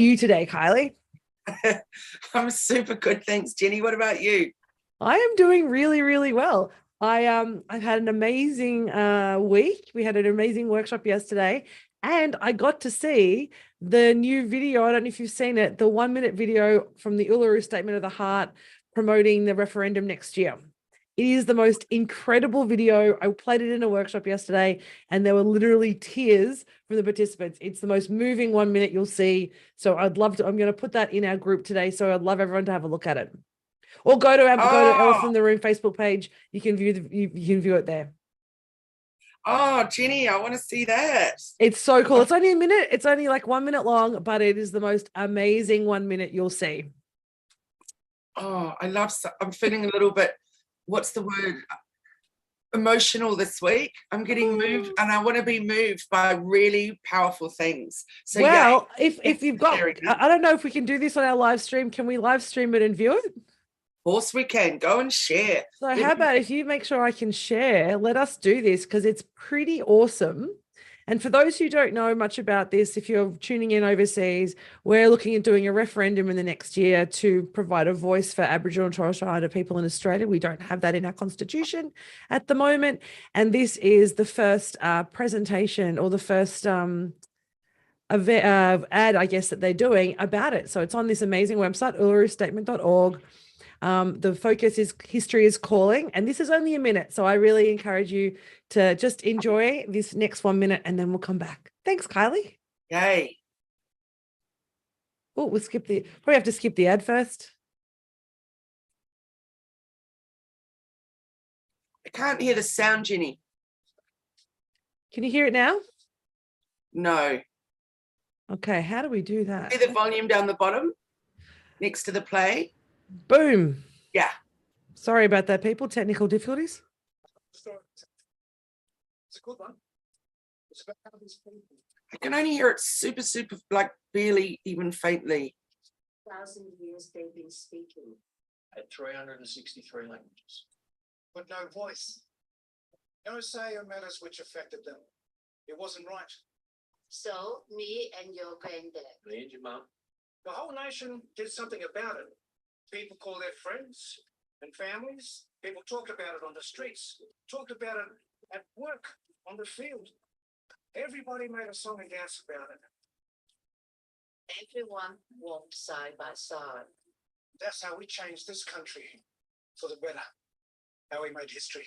You today, Kylie? I'm super good, thanks, Jenny. What about you? I am doing really, really well. I've had an amazing week. We had an amazing workshop yesterday, and I got to see the new video. I don't know if you've seen it, the 1 minute video from the Uluru Statement of the Heart promoting the referendum next year. It is the most incredible video. I played it in a workshop yesterday, and there were literally tears from the participants. It's the most moving 1 minute you'll see. So I'd love to, I'm going to put that in our group today. So I'd love everyone to have a look at it. Or go to Elephant in Oh, the Room Facebook page. You can you can view it there. oh, Jenny, I want to see that. It's so cool. It's only a minute. It's only like 1 minute long, but it is the most amazing 1 minute you'll see. Oh, I'm feeling a little bit, what's the word? Emotional this week. I'm getting moved, and I want to be moved by really powerful things. So Well, yeah, if you've got, I don't know if we can do this on our live stream. Can we live stream it and view it? of course we can. Go and share. So how about if you make sure I can share, let us do this because it's pretty awesome. And for those who don't know much about this, if you're tuning in overseas, we're looking at doing a referendum in the next year to provide a voice for Aboriginal and Torres Strait Islander people in Australia. We don't have that in our constitution at the moment. And this is the first presentation or the first ad, I guess, that they're doing about it. So it's on this amazing website, ulurustatement.org. The focus is history is calling, and this is only a minute. So I really encourage you to just enjoy this next 1 minute and then we'll come back. Thanks, Kylie. Yay. Oh, probably have to skip the ad first. I can't hear the sound, Jenny. Can you hear it now? No. Okay, how do we do that? See the volume down the bottom next to the play? Boom. Yeah. Sorry about that, people. Technical difficulties. It's a good one. It's about how these people. I can only hear it super, like barely even faintly. 1,000 years they've been speaking. At 363 languages. But no voice. No say on matters which affected them. It wasn't right. So, me and your granddad. Me and your mum. The whole nation did something about it. People called their friends and families. People talked about it on the streets. Talked about it at work, on the field. Everybody made a song and dance about it. Everyone walked side by side. That's how we changed this country for the better. How we made history.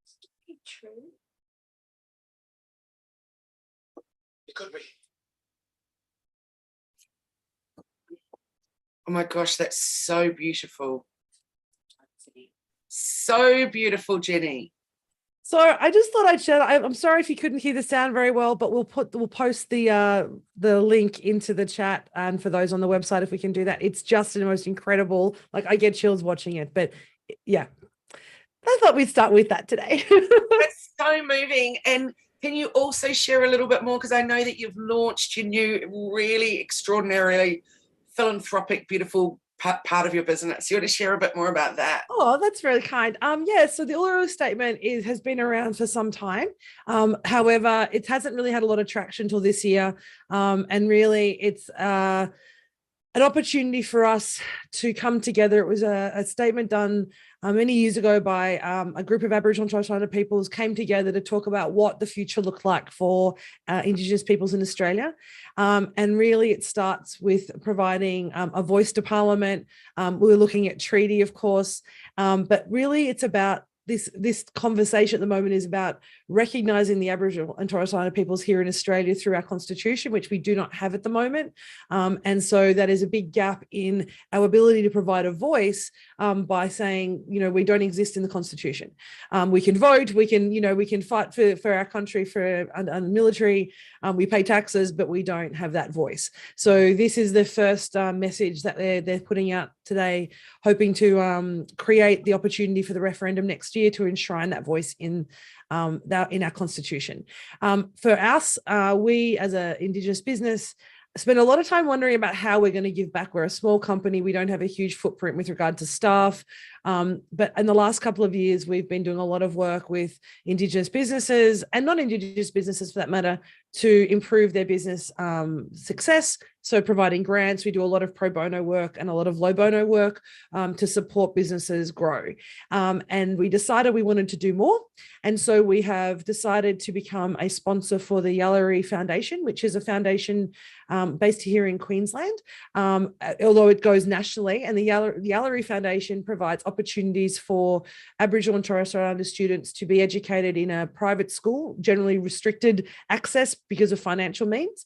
Is it true? It could be. Oh my gosh, that's so beautiful. So beautiful, Jenny. So I just thought I'd share. I'm sorry if you couldn't hear the sound very well, but we'll post the link into the chat, and for those on the website, if we can do that. It's just the most incredible. Like, I get chills watching it, but yeah, I thought we'd start with that today. That's so moving. And can you also share a little bit more? Because I know that you've launched your new, really extraordinarily philanthropic, beautiful part of your business. You want to share a bit more about that? Oh, that's really kind. Yeah, so the Uluru Statement has been around for some time. However, it hasn't really had a lot of traction till this year. And really, it's an opportunity for us to come together. It was a statement done many years ago by a group of Aboriginal and Torres Strait Islander peoples came together to talk about what the future looked like for Indigenous peoples in Australia. And really, it starts with providing a voice to Parliament. We're looking at treaty, of course, but really it's about this conversation at the moment is about recognising the Aboriginal and Torres Strait Islander peoples here in Australia through our constitution, which we do not have at the moment. And so that is a big gap in our ability to provide a voice by saying, we don't exist in the constitution. We can vote, we can fight for our country, for the military, we pay taxes, but we don't have that voice. So this is the first message that they're putting out today, hoping to create the opportunity for the referendum next year to enshrine that voice in our constitution. For us, we as an Indigenous business spend a lot of time wondering about how we're going to give back. We're a small company. We don't have a huge footprint with regard to staff. But in the last couple of years, we've been doing a lot of work with Indigenous businesses and non-Indigenous businesses for that matter to improve their business success. So providing grants, we do a lot of pro bono work and a lot of low bono work to support businesses grow. And we decided we wanted to do more. And so we have decided to become a sponsor for the Yallery Foundation, which is a foundation based here in Queensland, although it goes nationally. And the Yallery Foundation provides opportunities for Aboriginal and Torres Strait Islander students to be educated in a private school, generally restricted access because of financial means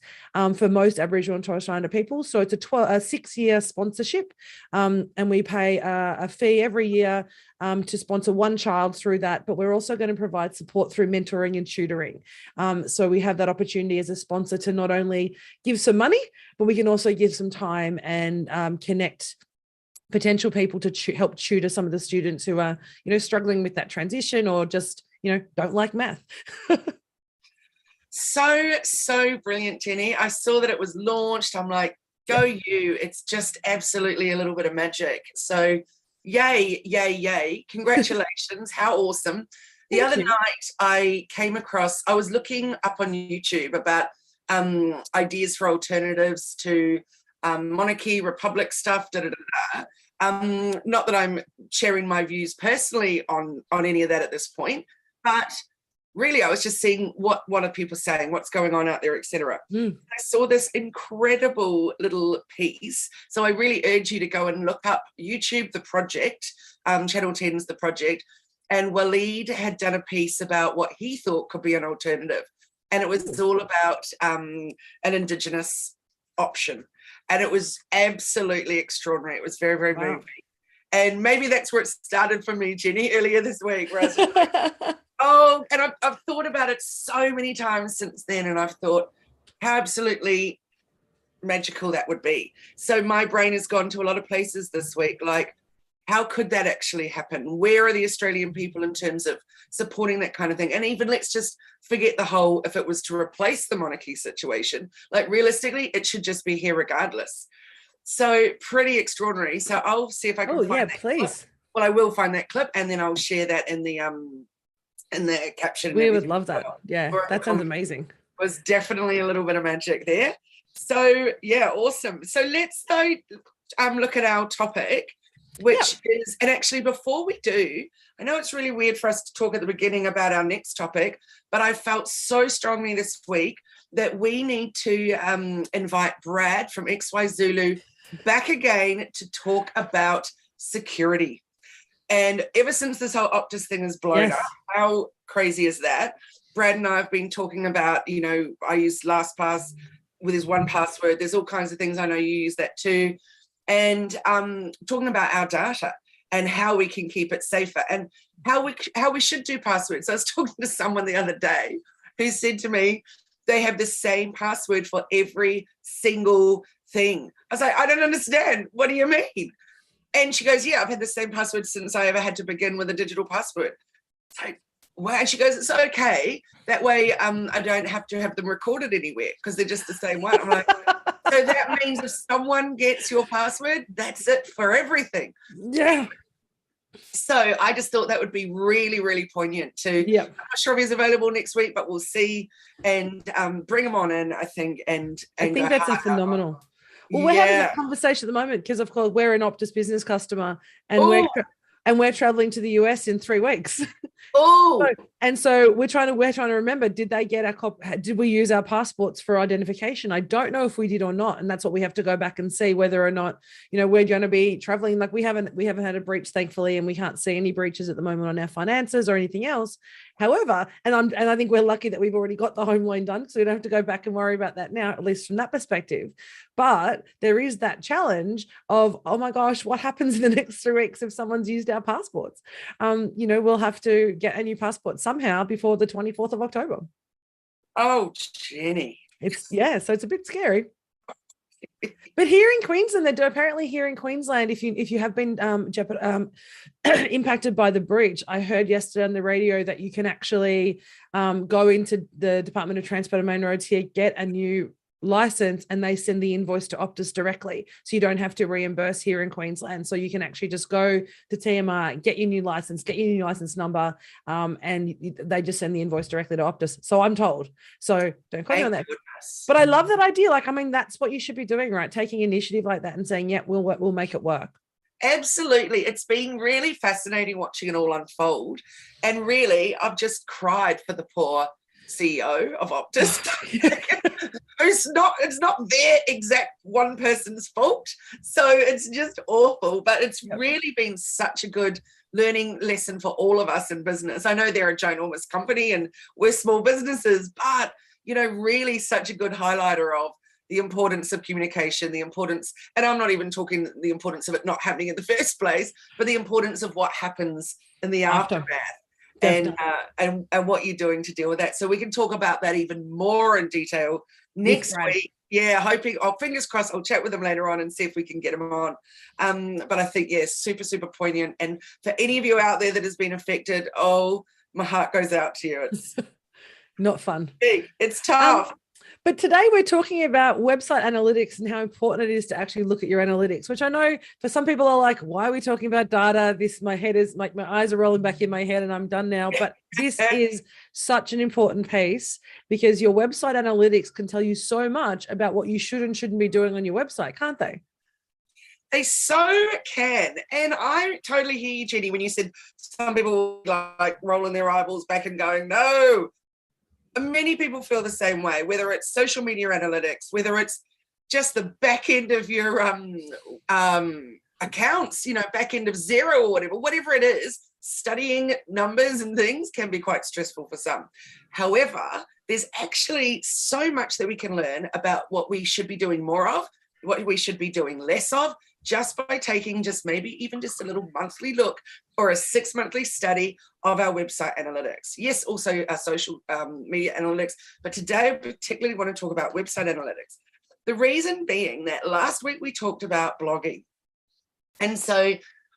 for most Aboriginal and Torres Strait Islander people. So it's a 6-year sponsorship, and we pay a fee every year to sponsor one child through that, but we're also going to provide support through mentoring and tutoring. So we have that opportunity as a sponsor to not only give some money, but we can also give some time and connect potential people to help tutor some of the students who are, struggling with that transition or just, don't like math. So brilliant, Jenni. I saw that it was launched. I'm like, go you. It's just absolutely a little bit of magic. So yay. Congratulations. How awesome. The other night I was looking up on YouTube about ideas for alternatives to monarchy, republic stuff, not that I'm sharing my views personally on any of that at this point, but really I was just seeing what are people saying, what's going on out there, etc. I saw this incredible little piece. So I really urge you to go and look up YouTube, The Project, Channel 10's The Project, and Waleed had done a piece about what he thought could be an alternative. And it was all about an Indigenous option. And it was absolutely extraordinary. It was very, very moving. And maybe that's where it started for me, Jenni, earlier this week. Where I was like, and I've thought about it so many times since then. And I've thought how absolutely magical that would be. So my brain has gone to a lot of places this week, like, how could that actually happen? Where are the Australian people in terms of supporting that kind of thing? And even let's just forget the whole, if it was to replace the monarchy situation, like realistically, it should just be here regardless. So pretty extraordinary. So I'll see if I can find that please. clip. Well, I will find that clip and then I'll share that in the caption. We would love that. Yeah, that sounds amazing. It was definitely a little bit of magic there. So yeah, awesome. So let's though look at our topic, which is, and actually before we do, I know it's really weird for us to talk at the beginning about our next topic, but I felt so strongly this week that we need to invite Brad from XY Zulu back again to talk about security. And ever since this whole Optus thing has blown up, how crazy is that? Brad and I have been talking about, I use LastPass with his 1Password. There's all kinds of things. I know you use that too. And talking about our data and how we can keep it safer and how we should do passwords. So I was talking to someone the other day who said to me they have the same password for every single thing. I was like, I don't understand. What do you mean? And she goes, yeah, I've had the same password since I ever had to begin with a digital password. So, wow. And she goes, it's okay. That way I don't have to have them recorded anywhere because they're just the same one. I'm like, so that means if someone gets your password, that's it for everything. Yeah. So I just thought that would be really, really poignant too. Yeah. I'm not sure if he's available next week, but we'll see and bring him on in, I think. And I think that's a phenomenal. Well, we're having a conversation at the moment because, of course, we're an Optus business customer and we're traveling to the US in 3 weeks. So we're trying to remember, did we use our passports for identification? I don't know if we did or not. And that's what we have to go back and see whether or not, we're going to be traveling. Like we haven't had a breach, thankfully, and we can't see any breaches at the moment on our finances or anything else. However, and I think we're lucky that we've already got the home loan done, so we don't have to go back and worry about that now, at least from that perspective. But there is that challenge of, oh my gosh, what happens in the next 3 weeks if someone's used our passports? We'll have to get a new passport somehow before the 24th of October. Oh, Jenni. So it's a bit scary. But here in Queensland, apparently here in Queensland, if you have been impacted by the breach, I heard yesterday on the radio that you can actually go into the Department of Transport and Main Roads here, get a new license and they send the invoice to Optus directly. So you don't have to reimburse here in Queensland. So you can actually just go to TMR, get your new license number, and they just send the invoice directly to Optus. So I'm told. So don't quote me on that. Goodness. But I love that idea. Like, I mean, that's what you should be doing, right? Taking initiative like that and saying, yeah, we'll make it work. Absolutely. It's been really fascinating watching it all unfold. And really, I've just cried for the poor CEO of Optus. It's not their exact one person's fault. So it's just awful. But it's really been such a good learning lesson for all of us in business. I know they're a ginormous company and we're small businesses, but, you know, really such a good highlighter of the importance of communication, the importance, and I'm not even talking the importance of it not happening in the first place, but the importance of what happens in the aftermath. And what you're doing to deal with that. So we can talk about that even more in detail next week. Yeah, hoping, fingers crossed, I'll chat with them later on and see if we can get them on. But I think, super, super poignant. And for any of you out there that has been affected, my heart goes out to you. It's not fun. It's tough. But today we're talking about website analytics and how important it is to actually look at your analytics, which I know for some people are like, why are we talking about data? My head is like, my eyes are rolling back in my head and I'm done now. But this is such an important piece because your website analytics can tell you so much about what you should and shouldn't be doing on your website, can't they? They so can. And I totally hear you, Jenny, when you said some people like rolling their eyeballs back and going, no. Many people feel the same way, whether it's social media analytics, whether it's just the back end of your accounts, back end of Xero or whatever it is, studying numbers and things can be quite stressful for some. However, there's actually so much that we can learn about what we should be doing more of, what we should be doing less of, just by taking maybe even a little monthly look or a 6-monthly study of our website analytics. Yes, also our social media analytics, but today I particularly want to talk about website analytics. The reason being that last week we talked about blogging. And so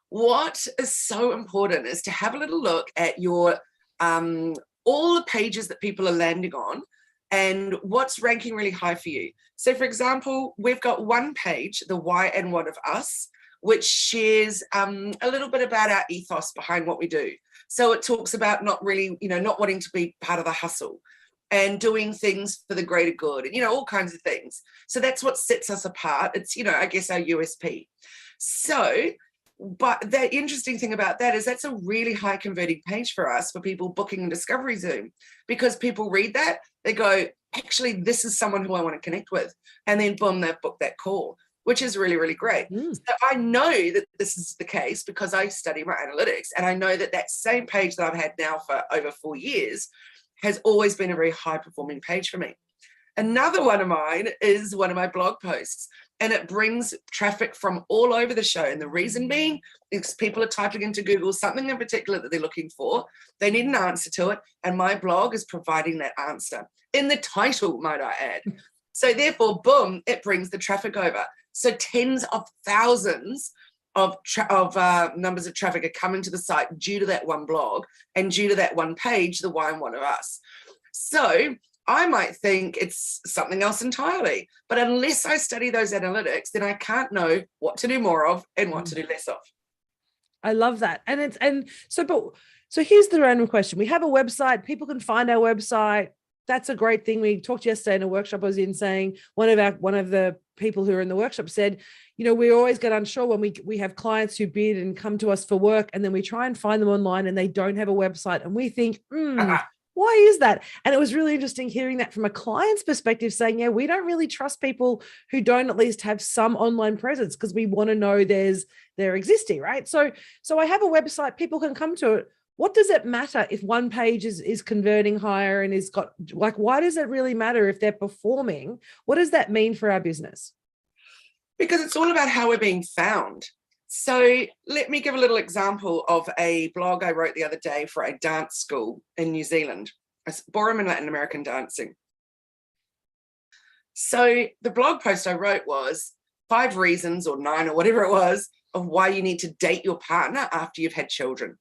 what is so important is to have a little look at your all the pages that people are landing on and what's ranking really high for you. So for example, we've got one page, the why and what of us, which shares a little bit about our ethos behind what we do. So it talks about not wanting to be part of the hustle and doing things for the greater good and, all kinds of things. So that's what sets us apart. It's, I guess our USP. So, but the interesting thing about that is that's a really high converting page for us for people booking a Discovery Zoom, because people read that, they go, actually, this is someone who I want to connect with. And then boom, they've booked that call, which is really, really great. So I know that this is the case because I study my analytics, and I know that same page that I've had now for over 4 years has always been a very high performing page for me. Another one of mine is one of my blog posts, and it brings traffic from all over the show. And the reason being is people are typing into Google something in particular that they're looking for. They need an answer to it, and my blog is providing that answer in the title, might I add. So therefore, boom, it brings the traffic over. So tens of thousands of numbers of traffic are coming to the site due to that one blog and due to that one page, the why and what of us. So I might think it's something else entirely, but unless I study those analytics, then I can't know what to do more of and what to do less of. I love that. So here's the random question. We have a website, people can find our website. That's a great thing. We talked yesterday in a workshop I was in, saying one of the people who are in the workshop said, we always get unsure when we have clients who bid and come to us for work, and then we try and find them online and they don't have a website, and we think, why is that? And it was really interesting hearing that from a client's perspective, saying, we don't really trust people who don't at least have some online presence, because we want to know they're existing, right? So I have a website, people can come to it. What does it matter if one page is converting higher and is got, why does it really matter if they're performing? What does that mean for our business? Because it's all about how we're being found. So let me give a little example of a blog I wrote the other day for a dance school in New Zealand, ballroom and Latin American dancing. So the blog post I wrote was 5 reasons or 9 or whatever it was of why you need to date your partner after you've had children.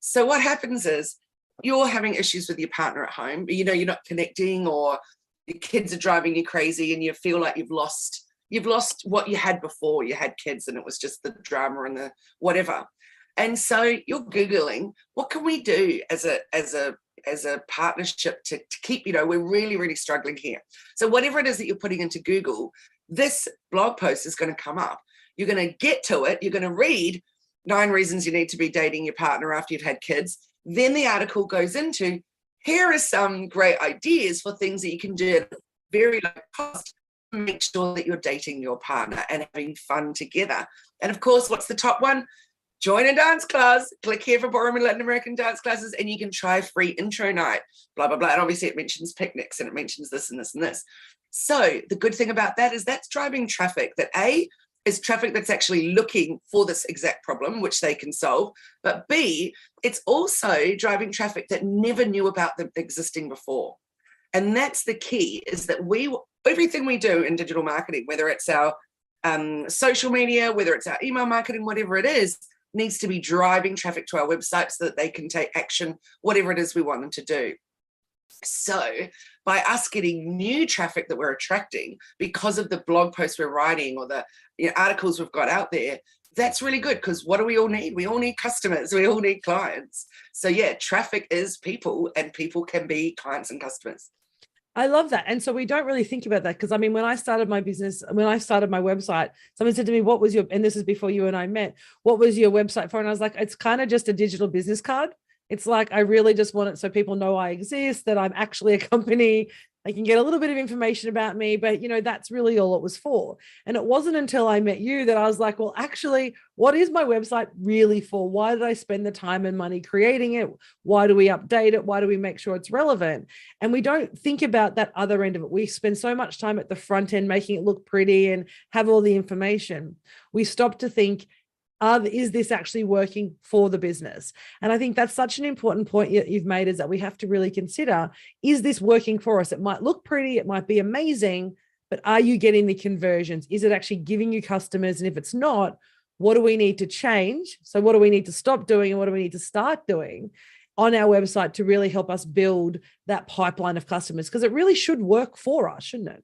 So what happens is you're having issues with your partner at home, you're not connecting, or your kids are driving you crazy and you feel like you've lost what you had before you had kids, and it was just the drama and the whatever. And so you're Googling, what can we do as a partnership to keep, we're really, really struggling here. So whatever it is that you're putting into Google, this blog post is going to come up. You're going to get to it. You're going to read 9 reasons you need to be dating your partner after you've had kids. Then the article goes into, here are some great ideas for things that you can do at very low cost to make sure that you're dating your partner and having fun together. And of course, what's the top one? Join a dance class. Click here for ballroom and Latin American dance classes, and you can try free intro night, blah, blah, blah. And obviously it mentions picnics and it mentions this and this and this. So the good thing about that is that's driving traffic that A, is traffic that's actually looking for this exact problem, which they can solve. But B, it's also driving traffic that never knew about them existing before. And that's the key, is that everything we do in digital marketing, whether it's our social media, whether it's our email marketing, whatever it is, needs to be driving traffic to our website so that they can take action, whatever it is we want them to do. So by us getting new traffic that we're attracting because of the blog posts we're writing or the articles we've got out there, that's really good, because what do we all need? We all need customers. We all need clients. So yeah, traffic is people, and people can be clients and customers. I love that. And so we don't really think about that, because I mean, when I started my business, when I started my website, someone said to me, what was your, and this is before you and I met, what was your website for? And I was like, it's kind of just a digital business card. It's like, I really just want it so people know I exist, that I'm actually a company. They can get a little bit of information about me, but that's really all it was for. And it wasn't until I met you that I was like, well, actually, what is my website really for? Why did I spend the time and money creating it? Why do we update it? Why do we make sure it's relevant? And we don't think about that other end of it. We spend so much time at the front end making it look pretty and have all the information. We stop to think, is this actually working for the business? And I think that's such an important point you've made, is that we have to really consider, is this working for us? It might look pretty, it might be amazing, but are you getting the conversions? Is it actually giving you customers? And if it's not, what do we need to change? So what do we need to stop doing, and what do we need to start doing on our website to really help us build that pipeline of customers? Because it really should work for us, shouldn't it?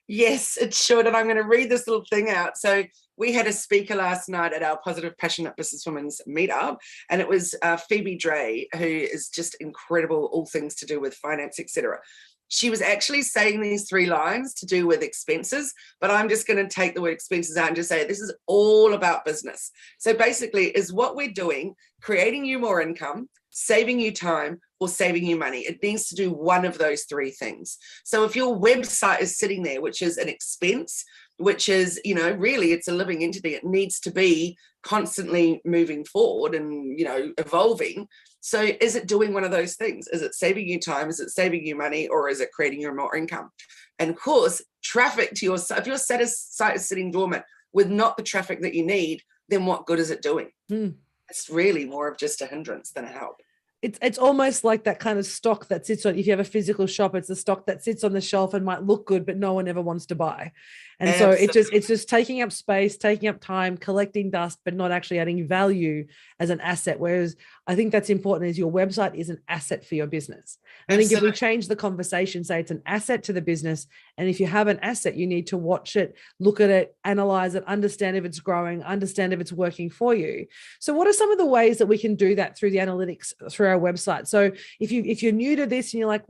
Yes, it should. And I'm going to read this little thing out. So we had a speaker last night at our Positive Passionate Businesswomen's meetup, and it was Phoebe Dre, who is just incredible, all things to do with finance, etc. She was actually saying these 3 lines to do with expenses, but I'm just going to take the word expenses out and just say this is all about business. So basically, is what we're doing creating you more income, saving you time, or saving you money? It needs to do one of those 3 things. So if your website is sitting there, which is an expense, which is, really it's a living entity, it needs to be constantly moving forward and, evolving. So is it doing one of those things? Is it saving you time? Is it saving you money? Or is it creating you more income? And of course, traffic to your site, if your site is sitting dormant with not the traffic that you need, then what good is it doing? It's really more of just a hindrance than a help. It's almost like that kind of stock that sits on, if you have a physical shop, it's the stock that sits on the shelf and might look good, but no one ever wants to buy. And Absolutely. So it's just taking up space, taking up time, collecting dust, but not actually adding value as an asset. Whereas I think that's important, is your website is an asset for your business. I think if we change the conversation, say it's an asset to the business, and if you have an asset, you need to watch it, look at it, analyze it, understand if it's growing, understand if it's working for you. So what are some of the ways that we can do that through the analytics through our website? So if you're new to this and you're like,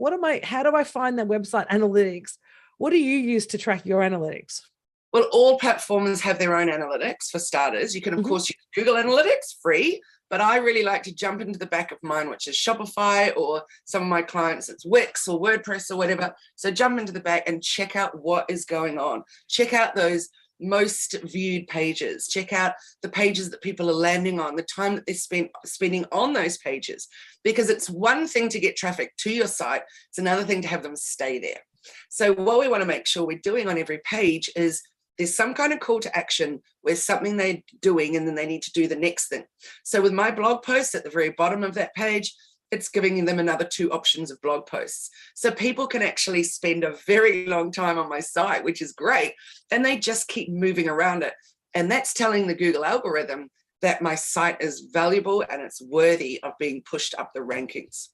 how do I find that website analytics? What do you use to track your analytics? Well, all platforms have their own analytics for starters. You can, of course, use Google Analytics, free, but I really like to jump into the back of mine, which is Shopify, or some of my clients, it's Wix or WordPress or whatever. So jump into the back and check out what is going on. Check out those most viewed pages. Check out the pages that people are landing on, the time that they're spending on those pages, because it's one thing to get traffic to your site. It's another thing to have them stay there. So what we want to make sure we're doing on every page is there's some kind of call to action where something they're doing and then they need to do the next thing. So with my blog posts at the very bottom of that page, it's giving them another 2 options of blog posts. So people can actually spend a very long time on my site, which is great. And they just keep moving around it. And that's telling the Google algorithm that my site is valuable and it's worthy of being pushed up the rankings.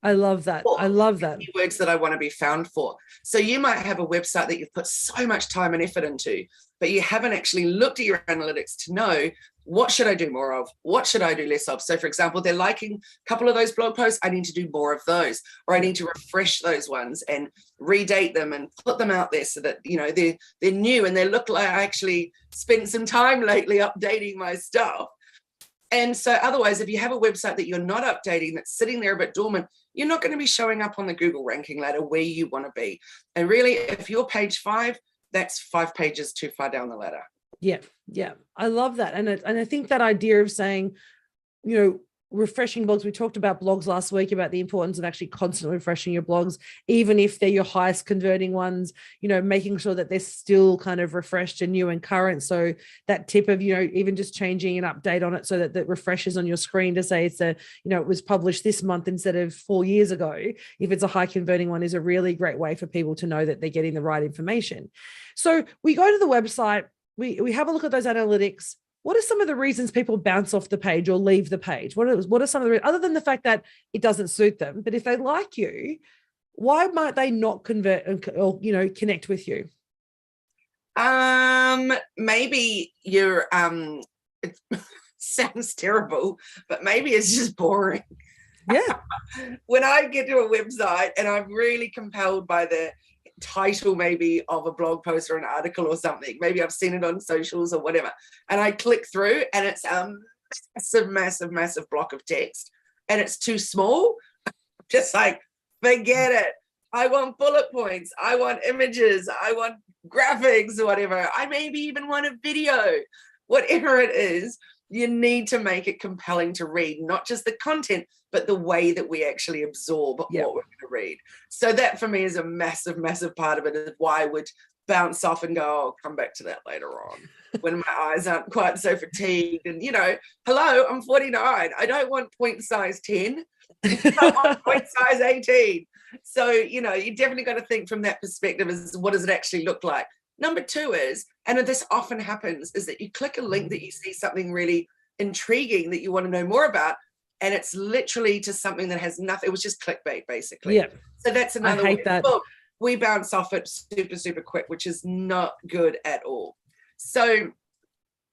I love that. I love that. Keywords that I want to be found for. So you might have a website that you've put so much time and effort into, but you haven't actually looked at your analytics to know, what should I do more of? What should I do less of? So for example, they're liking a couple of those blog posts. I need to do more of those, or I need to refresh those ones and redate them and put them out there so that, you know, they're new and they look like I actually spent some time lately updating my stuff. And so otherwise, if you have a website that you're not updating, that's sitting there a bit dormant, you're not going to be showing up on the Google ranking ladder where you want to be. And really, if you're page 5, that's 5 pages too far down the ladder. Yeah. Yeah. I love that. And I think that idea of saying, you know, refreshing blogs. We talked about blogs last week, about the importance of actually constantly refreshing your blogs, even if they're your highest converting ones, you know, making sure that they're still kind of refreshed and new and current. So that tip of, you know, even just changing an update on it so that that refreshes on your screen to say it's a, you know, it was published this month instead of 4 years ago. If it's a high converting one, is a really great way for people to know that they're getting the right information. So we go to the website, we have a look at those analytics. What are some of the reasons people bounce off the page or leave the page? What are some of the, other than the fact that it doesn't suit them, but if they like you, why might they not convert or, you know, connect with you? Maybe you're, it sounds terrible, but maybe it's just boring. Yeah. When I get to a website and I'm really compelled by the title maybe of a blog post or an article or something, maybe I've seen it on socials or whatever, and I click through and it's a massive block of text and it's too small, just like, forget it. I want bullet points, I want images, I want graphics or whatever, I maybe even want a video. Whatever it is, you need to make it compelling to read, not just the content, but the way that we actually absorb what we're going to read. So that for me is a massive part of it, is why I would bounce off and go, I'll come back to that later on when my eyes aren't quite so fatigued. And, you know, hello, I'm 49. I don't want point size 10. I want point size 18. So, you know, you definitely got to think from that perspective, is what does it actually look like? Number 2 is, and this often happens, is that you click a link that you see something really intriguing that you want to know more about, and it's literally to something that has nothing. It was just clickbait, basically. Yeah. So that's another I hate that. Look, we bounce off it super quick, which is not good at all. So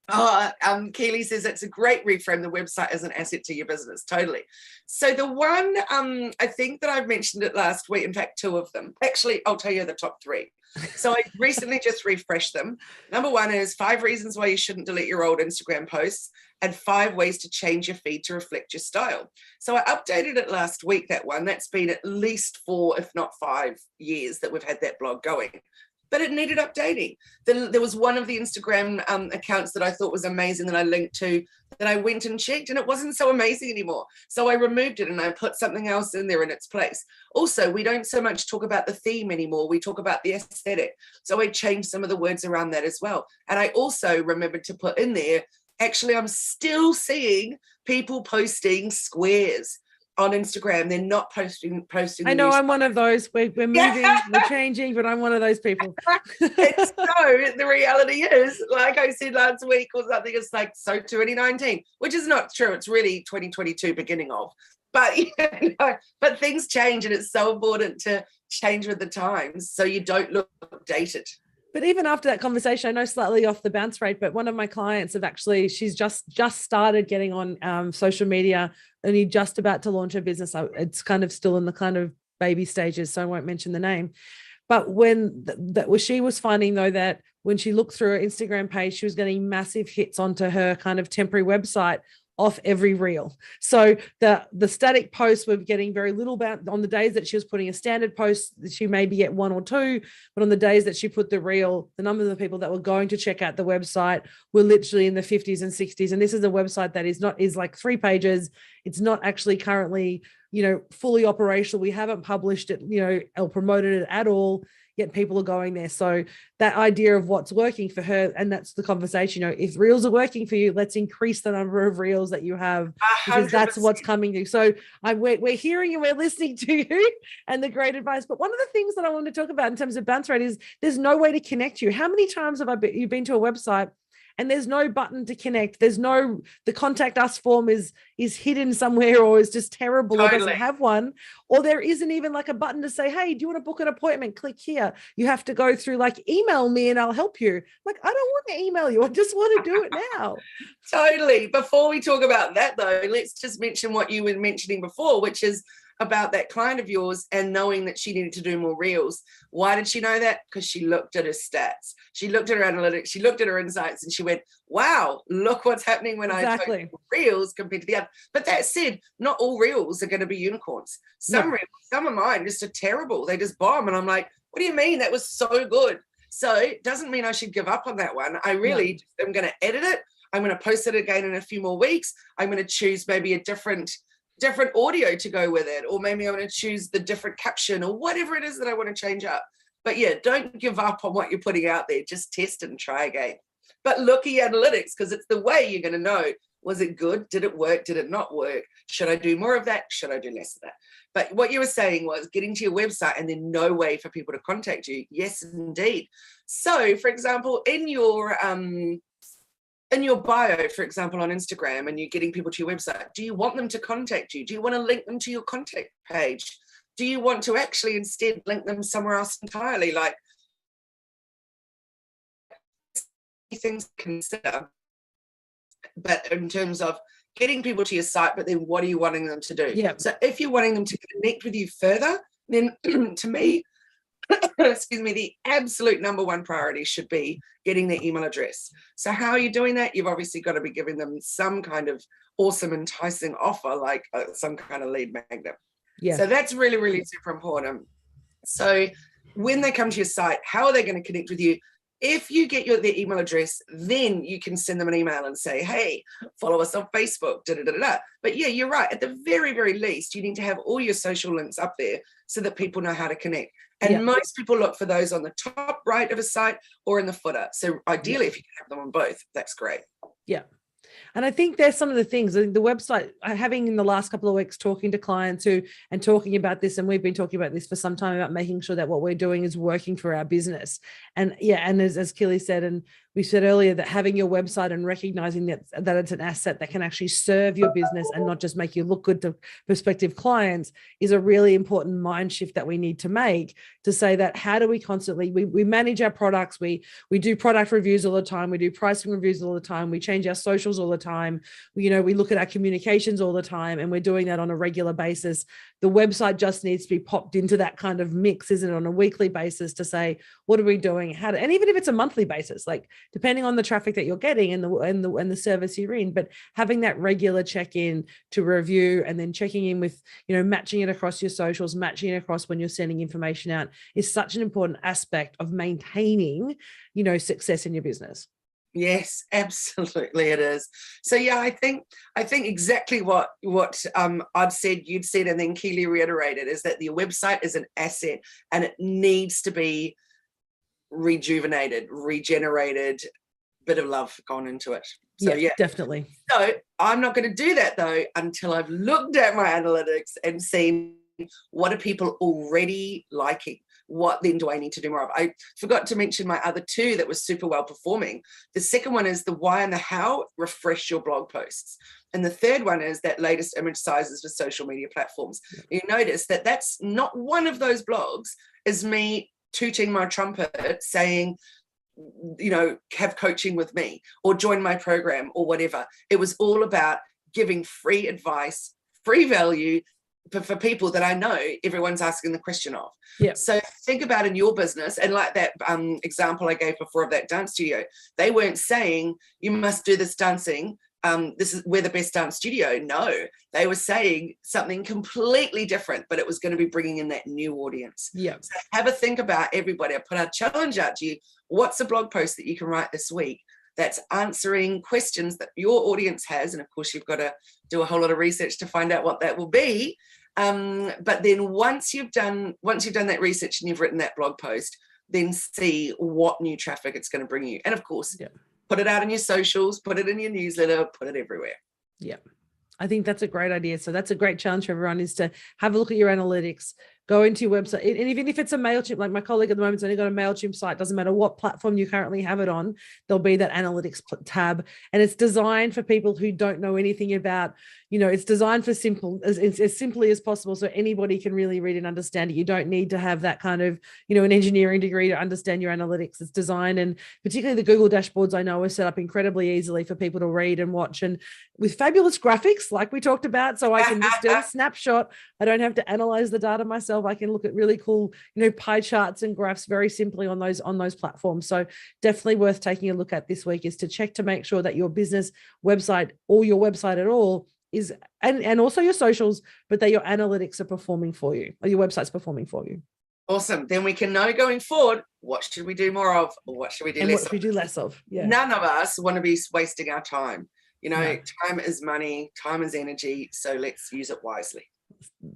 Kylie says it's a great reframe the website as an asset to your business. Totally. So the one, I think that I've mentioned it last week, in fact 2 of them. Actually, I'll tell you the top 3. So I recently just refreshed them. Number 1 is 5 reasons why you shouldn't delete your old Instagram posts, and 5 ways to change your feed to reflect your style. So I updated it last week, that one. That's been at least 4, if not 5 years that we've had that blog going. But it needed updating. Then there was one of the Instagram accounts that I thought was amazing that I linked to, that I went and checked, and it wasn't so amazing anymore. So I removed it and I put something else in there in its place. Also, we don't so much talk about the theme anymore. We talk about the aesthetic. So I changed some of the words around that as well. And I also remembered to put in there, actually, I'm still seeing people posting squares on Instagram. They're not posting. I know, I'm one of those. We're moving, we're changing, but I'm one of those people. And so the reality is, like I said last week or something, it's like, so 2019, which is not true. It's really 2022 beginning of. But, you know, but things change, and it's so important to change with the times so you don't look dated. But even after that conversation, I know slightly off the bounce rate, but one of my clients she's just started getting on social media, only just about to launch her business. It's kind of still in the kind of baby stages, so I won't mention the name. But when she was finding though that when she looked through her Instagram page, she was getting massive hits onto her kind of temporary website off every reel. So the static posts were getting very little about. On the days that she was putting a standard post, she maybe get 1 or 2, but on the days that she put the reel, the number of the people that were going to check out the website were literally in the 50s and 60s. And this is a website that is like 3 pages. It's not actually currently, you know, fully operational. We haven't published it, you know, or promoted it at all, yet people are going there. So that idea of what's working for her, and that's the conversation, you know, if reels are working for you, let's increase the number of reels that you have, because that's what's coming to you. So we're hearing and we're listening to you and the great advice. But one of the things that I want to talk about in terms of bounce rate is there's no way to connect you. How many times have you've been to a website and there's no button to connect. There's no, the contact us form is hidden somewhere or is just terrible or doesn't have one, or there isn't even like a button to say, hey, do you want to book an appointment? Click here. You have to go through like, email me and I'll help you. Like, I don't want to email you. I just want to do it now. Totally. Before we talk about that though, let's just mention what you were mentioning before, which is about that client of yours and knowing that she needed to do more reels. Why did she know that? Because she looked at her stats. She looked at her analytics. She looked at her insights and she went, wow, look what's happening when I post reels compared to the other. But that said, not all reels are going to be unicorns. Some reels, some of mine just are terrible. They just bomb. And I'm like, what do you mean? That was so good. So it doesn't mean I should give up on that one. I really am going to edit it. I'm going to post it again in a few more weeks. I'm going to choose maybe a different audio to go with it, or maybe I'm going to choose the different caption or whatever it is that I want to change up. But yeah, don't give up on what you're putting out there. Just test it and try again. But look at analytics, because it's the way you're going to know, was it good? Did it work? Did it not work? Should I do more of that? Should I do less of that? But what you were saying was getting to your website and then no way for people to contact you. Yes, indeed. So for example, in your bio, for example, on Instagram, and you're getting people to your website, do you want them to contact you? Do you want to link them to your contact page? Do you want to actually instead link them somewhere else entirely? Like, things to consider. But in terms of getting people to your site, but then what are you wanting them to do? Yeah. So if you're wanting them to connect with you further, then to me, excuse me, the absolute number one priority should be getting their email address. So how are you doing that? You've obviously got to be giving them some kind of awesome, enticing offer, like some kind of lead magnet. Yeah. So that's really, really super important. So when they come to your site, how are they going to connect with you? If you get their email address, then you can send them an email and say, hey, follow us on Facebook, da-da-da-da-da. But yeah, you're right. At the very, very least, you need to have all your social links up there so that people know how to connect. And most people look for those on the top right of a site or in the footer. So ideally, if you can have them on both, that's great. Yeah. And I think there's some of the things, the website, having in the last couple of weeks talking to clients and talking about this, and we've been talking about this for some time, about making sure that what we're doing is working for our business. And and as Kylie said, and we said earlier, that having your website and recognizing that it's an asset that can actually serve your business and not just make you look good to prospective clients is a really important mind shift that we need to make, to say that how do we constantly, we manage our products, we do product reviews all the time, we do pricing reviews all the time, we change our socials all the time, we look at our communications all the time, and we're doing that on a regular basis. The website just needs to be popped into that kind of mix, isn't it, on a weekly basis, to say, what are we doing, and even if it's a monthly basis, like depending on the traffic that you're getting and the service you're in, but having that regular check-in to review, and then checking in with, matching it across your socials, matching it across when you're sending information out, is such an important aspect of maintaining, success in your business. Yes, absolutely it is. So yeah, I think exactly what I've said, you'd said, and then Kylie reiterated, is that your website is an asset and it needs to be rejuvenated, regenerated, bit of love gone into it. So yeah, definitely. So I'm not going to do that though until I've looked at my analytics and seen what are people already liking. What then do I need to do more of? I forgot to mention my other two that were super well performing. The second one is the why and the how, refresh your blog posts. And the third one is that latest image sizes for social media platforms. You notice that that's not one of those blogs is me tooting my trumpet saying, have coaching with me or join my program or whatever. It was all about giving free advice, free value, for people that I know everyone's asking the question of. Yeah. So think about in your business, and like that example I gave before of that dance studio, they weren't saying you must do this dancing. We're the best dance studio. No, they were saying something completely different, but it was going to be bringing in that new audience. Yeah. So have a think about everybody. I put a challenge out to you. What's a blog post that you can write this week that's answering questions that your audience has? And of course, you've got to do a whole lot of research to find out what that will be. But then once you've done that research and you've written that blog post, then see what new traffic it's going to bring you. And of course, put it out in your socials, put it in your newsletter, put it everywhere. Yeah. I think that's a great idea. So that's a great challenge for everyone, is to have a look at your analytics, go into your website. And even if it's a MailChimp, like my colleague at the moment's only got a MailChimp site, doesn't matter what platform you currently have it on, there'll be that analytics tab. And it's designed for people who don't know anything about, it's designed for simple, as simply as possible. So anybody can really read and understand it. You don't need to have that kind of, an engineering degree to understand your analytics. It's designed, and particularly the Google dashboards I know are set up incredibly easily for people to read and watch, and with fabulous graphics like we talked about. So I can just do a snapshot. I don't have to analyze the data myself. I can look at really cool, pie charts and graphs very simply on those platforms. So definitely worth taking a look at this week, is to check to make sure that your business website, or your website at all, is, and also your socials, but that your analytics are performing for you, or your website's performing for you. Awesome. Then we can know going forward, what should we do more of, or what should we do and less what of? should we do less of? Yeah. None of us want to be wasting our time. No. Time is money, time is energy. So let's use it wisely.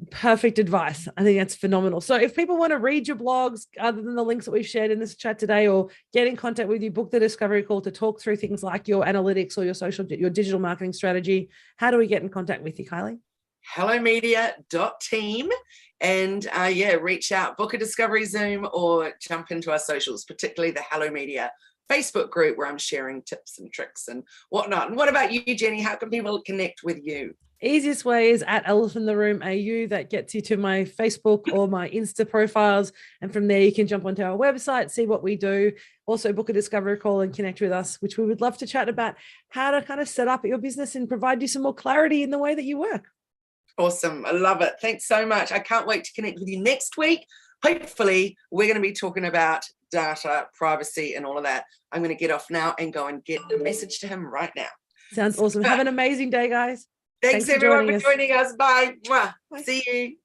Perfect advice. I think that's phenomenal. So if people want to read your blogs, other than the links that we've shared in this chat today, or get in contact with you, book the discovery call to talk through things like your analytics or your digital marketing strategy, how do we get in contact with you, Kylie? hellomedia.team, and reach out, book a discovery Zoom, or jump into our socials, particularly the Hello Media Facebook group, where I'm sharing tips and tricks and whatnot. And what about you, Jenni? How can people connect with you? Easiest way is at Elephant in the Room AU. That gets you to my Facebook or my Insta profiles. And from there, you can jump onto our website, see what we do. Also book a discovery call and connect with us, which we would love to chat about how to kind of set up your business and provide you some more clarity in the way that you work. Awesome. I love it. Thanks so much. I can't wait to connect with you next week. Hopefully, we're going to be talking about data, privacy, and all of that. I'm going to get off now and go and get a message to him right now. Sounds awesome. Have an amazing day, guys. Thanks everyone for joining us. Bye. Mwah. Bye. See you.